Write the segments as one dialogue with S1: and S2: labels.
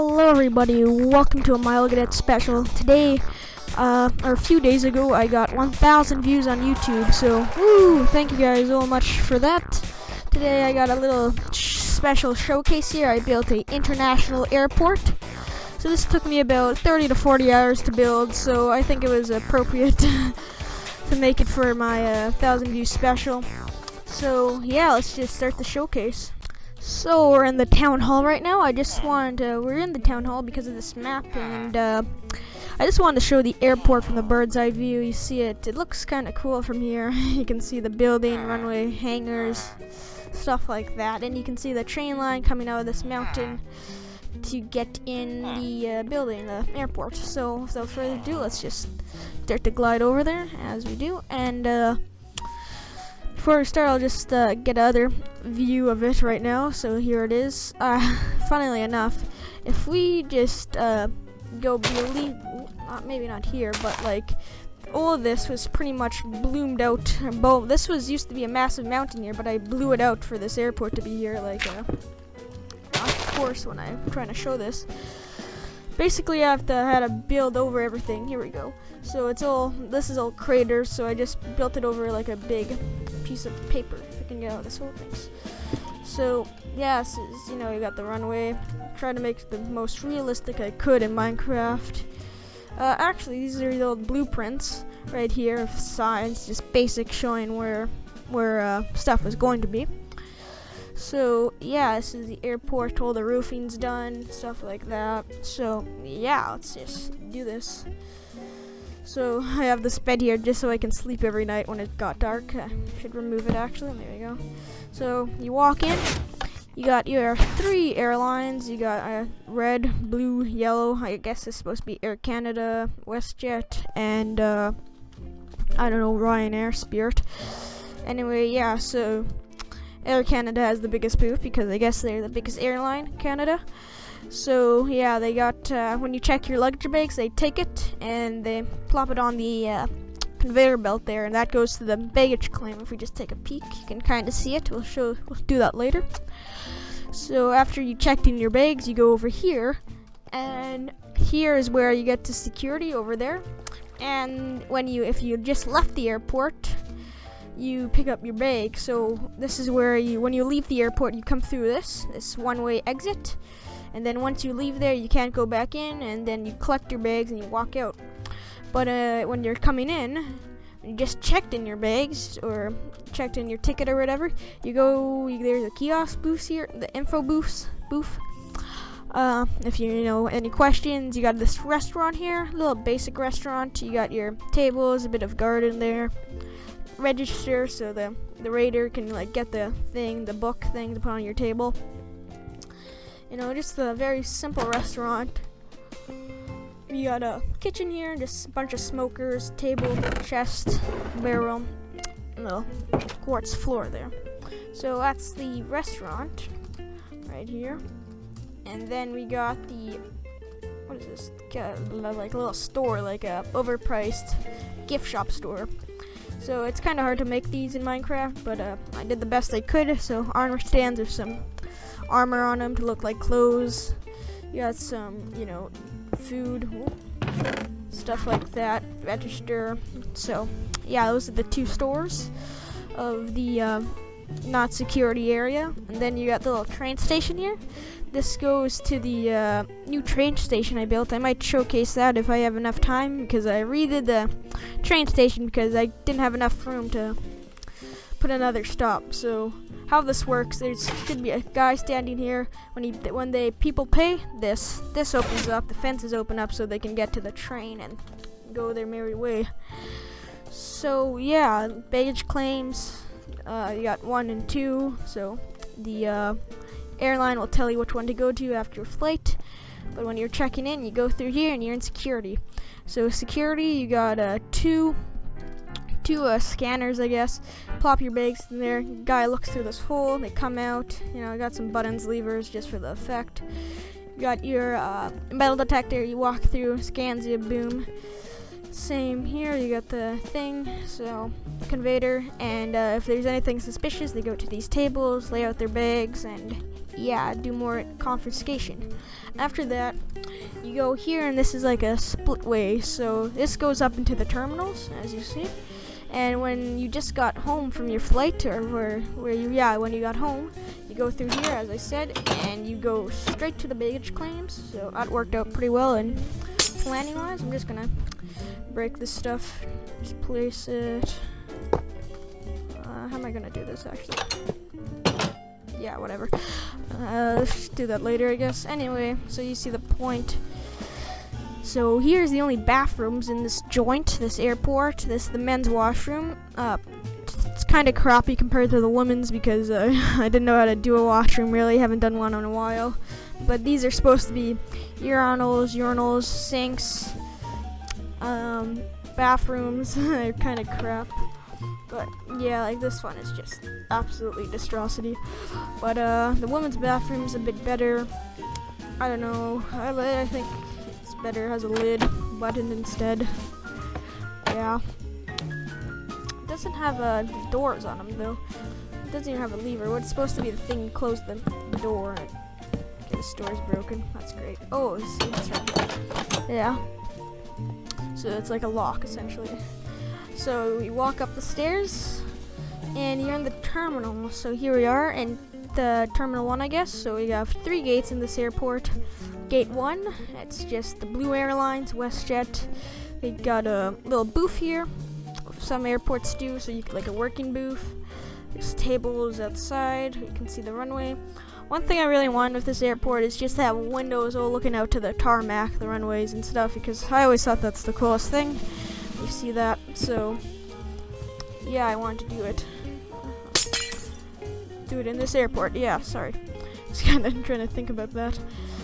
S1: Hello everybody, welcome to a Milegadet special. Today, or a few days ago, I got 1,000 views on YouTube, so woo, thank you guys so much for that. Today I got a little special showcase here. I built an international airport. So this took me about 30 to 40 hours to build, so I think it was appropriate to make it for my 1,000 view special. So yeah, let's just start the showcase. So we're in the town hall right now. We're in the town hall because of this map, and I just wanted to show the airport from the bird's eye view. You see it looks kind of cool from here. You can see the building, runway, hangars, stuff like that, and you can see the train line coming out of this mountain to get in the building, the airport. So without further ado, let's just start to glide over there as we do, and before we start, I'll just get another view of it right now. So here it is. Funnily enough, if we just go maybe not here, but like all of this was pretty much bloomed out. This used to be a massive mountain here, but I blew it out for this airport to be here. Like, of course, when I'm trying to show this, basically I had to build over everything. Here we go. So this is all craters. So I just built it over like a big piece of paper. If I can get out this whole thing. So yeah, you got the runway. Try to make it the most realistic I could in Minecraft. Actually, these are the old blueprints right here of signs, just basic, showing where stuff was going to be. So yeah, this is the airport. All the roofing's done, stuff like that. So yeah, let's just do this. So I have this bed here just so I can sleep every night when it got dark. I should remove it actually. There you go. So you walk in. You got your 3 airlines. You got red, blue, yellow. I guess it's supposed to be Air Canada, WestJet, and I don't know, Ryanair, Spirit. Anyway, yeah. So Air Canada has the biggest booth because I guess they're the biggest airline in Canada. So yeah, they got when you check your luggage bags, they take it and they plop it on the conveyor belt there, and that goes to the baggage claim. If we just take a peek, you can kind of see it. We'll do that later. So after you checked in your bags, you go over here, and here is where you get to security over there. And if you just left the airport, you pick up your bag. So this is where when you leave the airport, you come through this one-way exit. And then once you leave there, you can't go back in, and then you collect your bags and you walk out. But when you're coming in, you just checked in your bags or checked in your ticket or whatever, there's a kiosk booth here, the info booth. If you know any questions, you got this restaurant here, a little basic restaurant. You got your tables, a bit of garden there. Register so the rater can like get the book thing to put on your table. Just a very simple restaurant. You got a kitchen here, just a bunch of smokers, table, chest, barrel, little quartz floor there. So that's the restaurant right here. And then we got what is this? Like a little store, like a overpriced gift shop store. So it's kind of hard to make these in Minecraft, but I did the best I could. So armor stands with some armor on them to look like clothes. You got some, food, stuff like that, register. So yeah, those are the 2 stores of the not security area. And then you got the little train station here. This goes to the new train station I built. I might showcase that if I have enough time, because I redid the train station because I didn't have enough room to put another stop. So how this works, there should be a guy standing here. When people pay, this opens up, the fences open up so they can get to the train and go their merry way. So yeah, baggage claims, you got 1 and 2. So the airline will tell you which one to go to after your flight. But when you're checking in, you go through here and you're in security. So security, you got two scanners, I guess. Plop your bags in there. Guy looks through this hole. They come out. I got some buttons, levers, just for the effect. You got your metal detector. You walk through, scans you, boom. Same here. You got the thing. So conveyor, and if there's anything suspicious, they go to these tables, lay out their bags, and yeah, do more confiscation. After that, you go here, and this is like a split way. So this goes up into the terminals, as you see. And when you just got home from your flight, or when you got home, you go through here, as I said, and you go straight to the baggage claims. So that worked out pretty well. And planning-wise, I'm just gonna break this stuff, just place it. How am I gonna do this actually? Yeah, whatever. Let's do that later, I guess. Anyway, so you see the point. So here's the only bathrooms in this joint, this airport. This the men's washroom. It's kind of crappy compared to the women's because I didn't know how to do a washroom. Really, haven't done one in a while. But these are supposed to be urinals, sinks, bathrooms. They're kind of crap. But yeah, like this one is just absolutely distrosity. But the women's bathroom is a bit better. I don't know. I think it's better. It has a lid button instead. Yeah. It doesn't have doors on them though. It doesn't even have a lever. What's supposed to be the thing to close the door? Okay, this door is broken. That's great. Oh, see, that's right. Yeah. So it's like a lock essentially. So you walk up the stairs, and you're in the terminal. So here we are in the Terminal 1, I guess. So we have 3 gates in this airport. Gate 1, it's just the Blue Airlines, WestJet. They got a little booth here. Some airports do, so you like a working booth. There's tables outside. You can see the runway. One thing I really wanted with this airport is just to have windows all looking out to the tarmac, the runways and stuff, because I always thought that's the coolest thing. You see that, so yeah, I wanted to do it in this airport. Yeah, sorry, just kind of trying to think about that.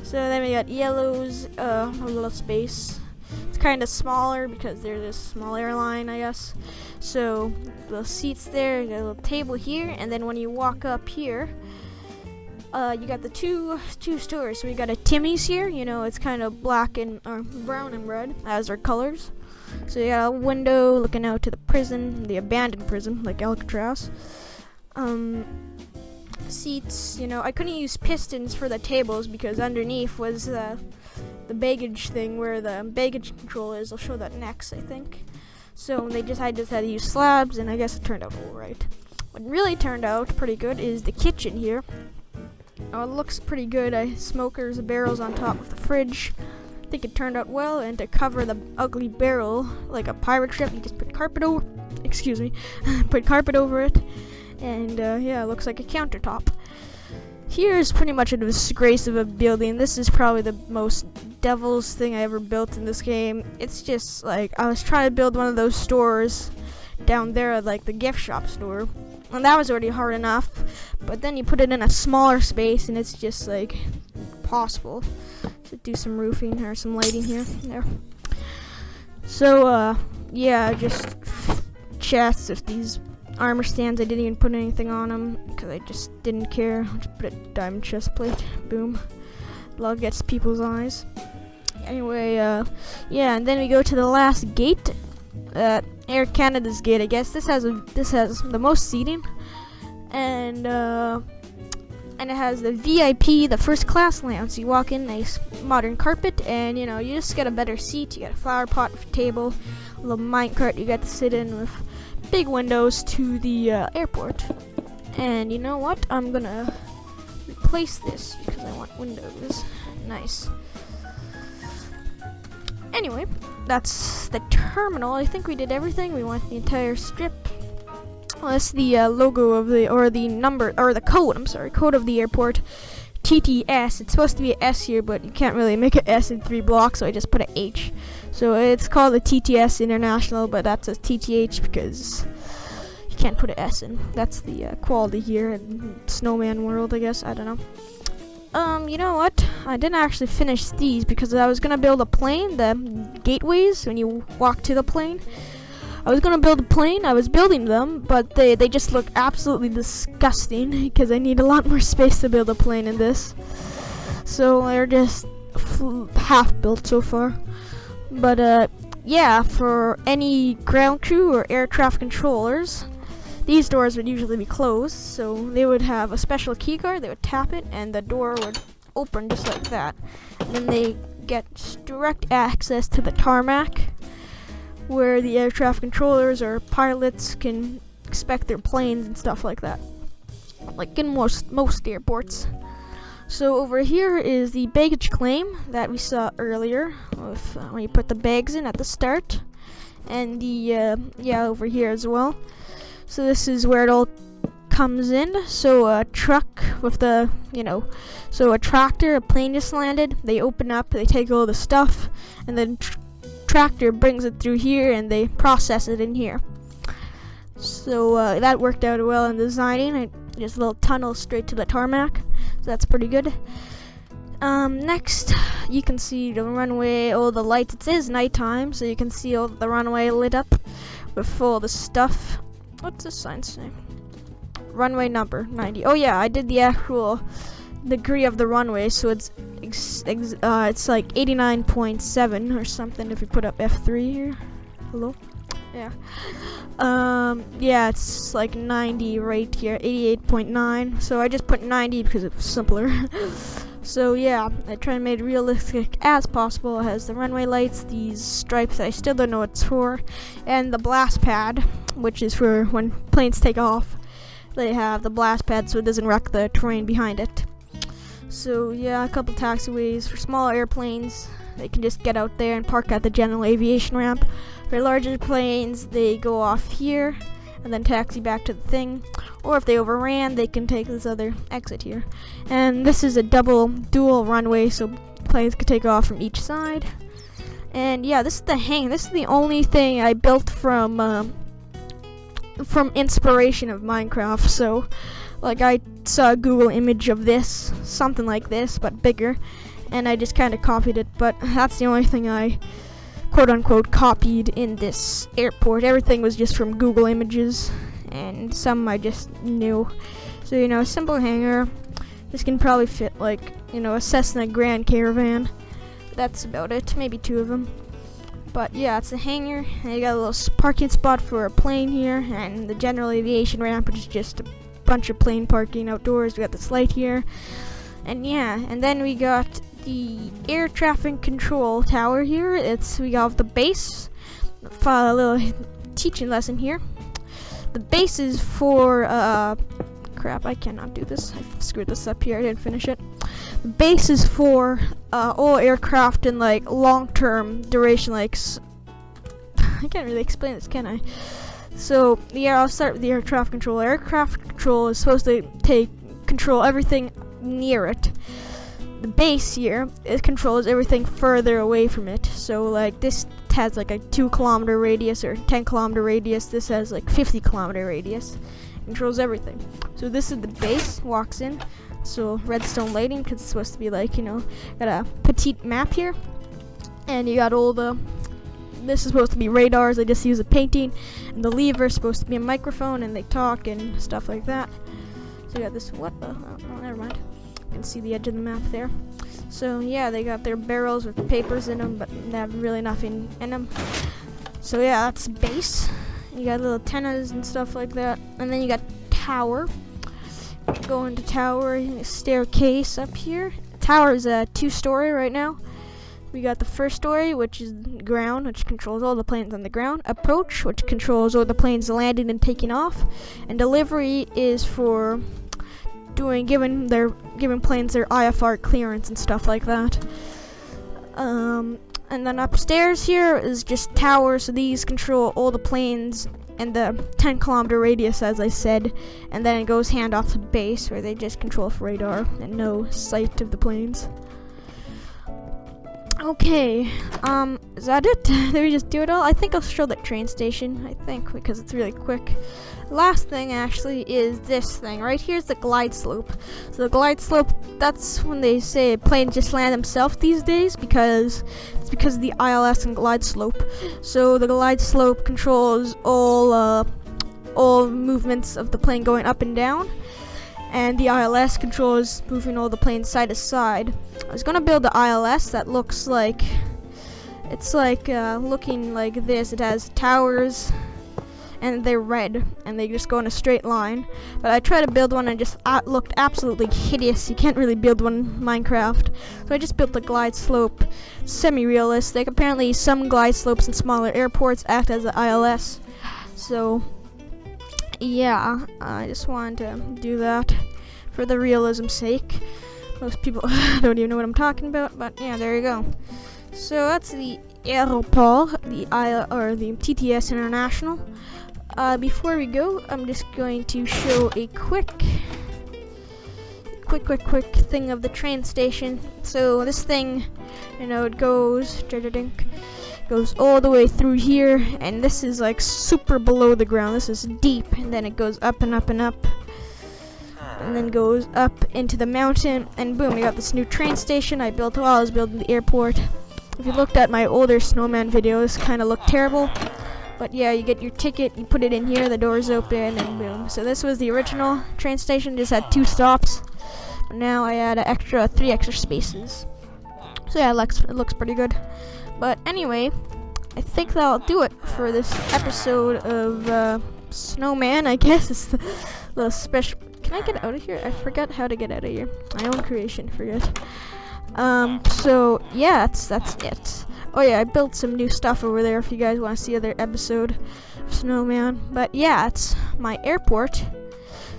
S1: So then we got yellows, a little space. It's kind of smaller because they're this small airline, I guess. So the seats there, you got a little table here, and then when you walk up here, you got the two stores. So we got a Timmy's here. You know, it's kind of black and or brown and red as their colors. So you got a window looking out to the prison, the abandoned prison, like Alcatraz. Seats, you know, I couldn't use pistons for the tables because underneath was the baggage thing where the baggage control is. I'll show that next, I think. So I just had to use slabs, and I guess it turned out alright. What really turned out pretty good is the kitchen here. Oh, it looks pretty good. Smokers, barrels on top of the fridge. I think it turned out well, and to cover the ugly barrel like a pirate ship, you just put carpet over it, and yeah, it looks like a countertop. Here's pretty much a disgrace of a building. This is probably the most devil's thing I ever built in this game. It's just like I was trying to build one of those stores down there, like the gift shop store, and that was already hard enough, but then you put it in a smaller space and it's just like impossible. To do some roofing or some lighting here. There. So yeah, just chests. If these armor stands, I didn't even put anything on them because I just didn't care. I just put a diamond chest plate. Boom. Love gets people's eyes. Anyway, yeah, and then we go to the last gate. Air Canada's gate, I guess. This has the most seating, and it has the VIP, the first class lounge. So you walk in, nice modern carpet, and you know, you just get a better seat. You got a flower pot with a table, a little minecart you got to sit in with big windows to the airport. And you know what? I'm gonna replace this because I want windows. Nice. Anyway, that's the terminal. I think we did everything. We went the entire strip. Well, that's the logo of the code of the airport. TTS. It's supposed to be an S here, but you can't really make an S in 3 blocks, so I just put an H. So it's called the TTS International, but that's a TTH because you can't put an S in. That's the quality here in Snowman World, I guess. I don't know. You know what? I didn't actually finish these because I was gonna build a plane, the gateways when you walk to the plane. I was gonna build a plane. I was building them, but they just look absolutely disgusting because I need a lot more space to build a plane in this. So they're just half built so far. But yeah, for any ground crew or air traffic controllers, these doors would usually be closed, so they would have a special key card. They would tap it, and the door would open just like that. And then they get direct access to the tarmac, where the air traffic controllers or pilots can inspect their planes and stuff like that, like in most airports. So over here is the baggage claim that we saw earlier, with, when you put the bags in at the start, and the over here as well. So this is where it all comes in. So a truck with the, so a tractor, a plane just landed, they open up, they take all the stuff, and then tractor brings it through here, and they process it in here. So that worked out well in designing. Just a little tunnel straight to the tarmac, so that's pretty good. Next, you can see the runway, all the lights. It is nighttime, so you can see all the runway lit up with all the stuff. What's this sign say? Runway number 90. Oh yeah, I did the actual degree of the runway, so it's like 89.7 or something. If you put up F3 here, hello. Yeah. Yeah, it's like 90 right here, 88.9. So I just put 90 because it was simpler. So yeah, I try and make it realistic as possible. It has the runway lights, these stripes I still don't know what it's for, and the blast pad, which is for when planes take off. They have the blast pad so it doesn't wreck the terrain behind it. So yeah, a couple taxiways for small airplanes. They can just get out there and park at the general aviation ramp. For larger planes, they go off here and then taxi back to the thing. Or if they overran, they can take this other exit here. And this is a dual runway, so planes could take off from each side. And yeah, this is the hang. This is the only thing I built from inspiration of Minecraft. So, like, I saw a Google image of this, something like this, but bigger, and I just kind of copied it. But that's the only thing I quote-unquote copied in this airport. Everything was just from Google Images, and some I just knew. So, a simple hangar. This can probably fit, like, a Cessna Grand Caravan. That's about it. Maybe 2 of them. But yeah, it's a hangar, and you got a little parking spot for a plane here, and the general aviation ramp, which is just a bunch of plane parking outdoors. We got this light here, and yeah, and then we got the air traffic control tower here. We got the base. A little teaching lesson here. The base is for crap, I cannot do this. I screwed this up here. I didn't finish it. The base is for all aircraft in like long-term duration. I can't really explain this, can I? So yeah, I'll start with the air traffic control. Aircraft control is supposed to control everything near it. The base here, it controls everything further away from it. So like this has like a 2-kilometer radius or 10-kilometer radius. This has like 50-kilometer radius. It controls everything. So this is the base. Walks in. So redstone lighting, because it's supposed to be like, got a petite map here, and you got all this is supposed to be radars. They just use a painting, and the lever is supposed to be a microphone, and they talk and stuff like that. So you got this, oh, never mind. You can see the edge of the map there. So yeah, they got their barrels with papers in them, but they have really nothing in them. So yeah, that's base. You got little antennas and stuff like that, and then you got tower. Go into tower, staircase up here. Tower is a 2-story right now. We got the first story, which is ground, which controls all the planes on the ground. Approach, which controls all the planes landing and taking off. And delivery is for giving planes their IFR clearance and stuff like that. And then upstairs here is just towers, so these control all the planes and the 10-kilometer radius, as I said, and then it goes hand off to base, where they just control for radar and no sight of the planes. Okay, is that it? Did we just do it all? I think I'll show the train station, because it's really quick. Last thing, actually, is this thing. Right here's the glide slope. So the glide slope, that's when they say planes just land themselves these days, because it's because of the ILS and glide slope. So the glide slope controls all movements of the plane going up and down, and the ILS controls moving all the planes side to side. I was gonna build the ILS that looks like, looking like this. It has towers, and they're red, and they just go in a straight line. But I tried to build one and just looked absolutely hideous. You can't really build one in Minecraft. So I just built a glide slope, semi-realistic. Apparently some glide slopes in smaller airports act as an ILS. So yeah, I just wanted to do that for the realism's sake. Most people don't even know what I'm talking about, but yeah, there you go. So that's the aéroport, the TTS International. Before we go, I'm just going to show a quick thing of the train station. So this thing, it goes all the way through here, and this is like super below the ground. This is deep, and then it goes up and up and up, and then goes up into the mountain, and boom, we got this new train station I built while I was building the airport. If you looked at my older snowman videos, kind of looked terrible, but yeah, you get your ticket, you put it in here, the doors open, and boom. So this was the original train station, just had 2 stops, but now I add 3 extra spaces. So yeah, it looks pretty good. But anyway, I think that'll do it for this episode of Snowman. I guess it's the special. Can I get out of here? I forgot how to get out of here. My own creation, forget. So yeah, that's it. Oh yeah, I built some new stuff over there if you guys want to see other episode of Snowman. But yeah, it's my airport.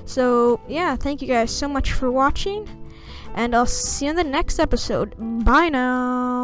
S1: So yeah, thank you guys so much for watching, and I'll see you in the next episode. Bye now.